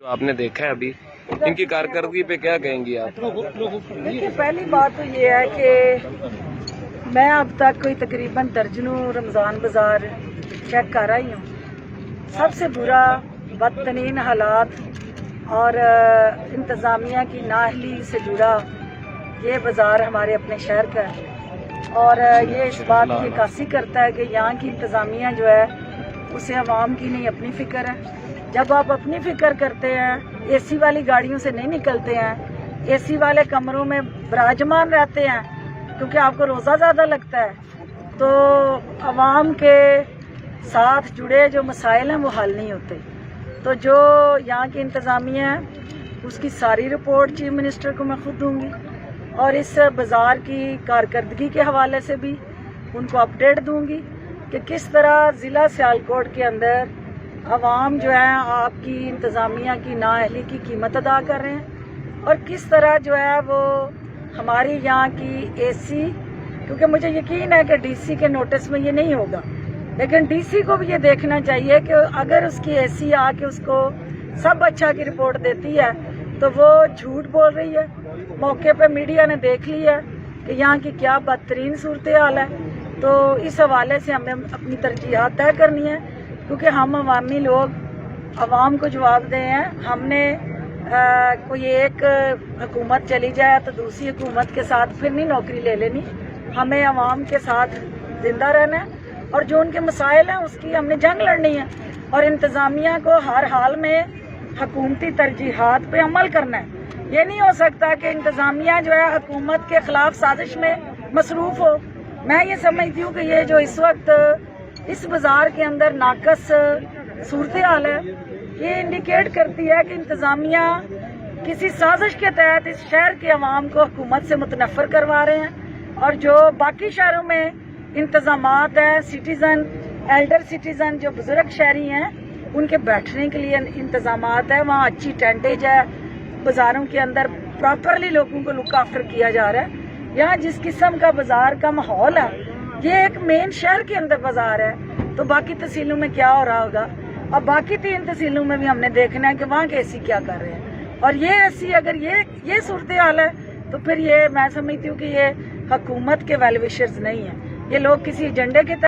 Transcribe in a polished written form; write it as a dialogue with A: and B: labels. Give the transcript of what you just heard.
A: जो आपने देखा है अभी, इनकी कारकर्दगी पे क्या कहेंगी आप?
B: देखिए, पहली बात तो ये है कि मैं अब तक कोई तकरीबन दर्जनों रमज़ान बाजार चेक कर रही हूँ। सबसे बुरा बदतरीन हालात और इंतज़ामिया की नाअहली से जुड़ा ये बाज़ार हमारे अपने शहर का है और ये इस बात की अक्कासी करता है कि यहाँ की इंतज़ामिया जो है उसे आवाम की नहीं अपनी फ़िक्र है। जब आप अपनी फ़िक्र करते हैं, एसी वाली गाड़ियों से नहीं निकलते हैं, एसी वाले कमरों में विराजमान रहते हैं क्योंकि आपको रोज़ा ज़्यादा लगता है, तो आवाम के साथ जुड़े जो मसाइल हैं वो हल नहीं होते। तो जो यहाँ की इंतज़ामिया है उसकी सारी रिपोर्ट चीफ मिनिस्टर को मैं खुद दूंगी और इस बाज़ार की कारकर्दगी के हवाले से भी उनको अपडेट दूंगी कि किस तरह ज़िला सियालकोट के अंदर आवाम जो है आपकी इंतज़ामिया की नाअहली की कीमत अदा कर रहे हैं और किस तरह जो है वो हमारी यहाँ की एसी, क्योंकि मुझे यकीन है कि डीसी के नोटिस में ये नहीं होगा, लेकिन डीसी को भी ये देखना चाहिए कि अगर उसकी एसी आके उसको सब अच्छा की रिपोर्ट देती है तो वो झूठ बोल रही है। मौके पे मीडिया ने देख लिया कि यहाँ की क्या बदतरीन सूरत हाल है। तो इस हवाले से हमें अपनी तरजीहात तय करनी है क्योंकि हम अवामी लोग आवाम को जवाब दे हैं। हमने कोई एक हुकूमत चली जाए तो दूसरी हुकूमत के साथ फिर नहीं नौकरी ले लेनी, हमें आवाम के साथ जिंदा रहना है और जो उनके मसाइल हैं उसकी हमने जंग लड़नी है और इंतज़ामिया को हर हाल में हुकूमती तरजीहात पे अमल करना है। ये नहीं हो सकता कि इंतज़ामिया जो है हुकूमत के खिलाफ साजिश में मसरूफ हो। मैं ये समझती हूँ कि ये जो इस वक्त इस बाजार के अंदर नाकस सूरत हाल है, ये इंडिकेट करती है कि इंतज़ामिया किसी साजिश के तहत इस शहर के अवाम को हुकूमत से मुतनफ़र करवा रहे हैं और जो बाकी शहरों में इंतज़ामात हैं, सिटीज़न, एल्डर सिटीज़न जो बुजुर्ग शहरी हैं उनके बैठने के लिए इंतज़ामात है, वहाँ अच्छी टेंटेज है, बाज़ारों के अंदर प्रॉपरली लोगों को लुक आफ्टर किया जा रहा है। यहाँ जिस किस्म का बाजार का माहौल है, ये एक मेन शहर के अंदर बाजार है, तो बाकी तहसीलों में क्या हो रहा होगा। अब बाकी 3 तहसीलों में भी हमने देखना है कि वहाँ के एसी क्या कर रहे हैं और ये एसी अगर ये सूरत हाल है तो फिर ये मैं समझती हूँ कि ये हुकूमत के वेल विशर्स नहीं है, ये लोग किसी एजेंडे के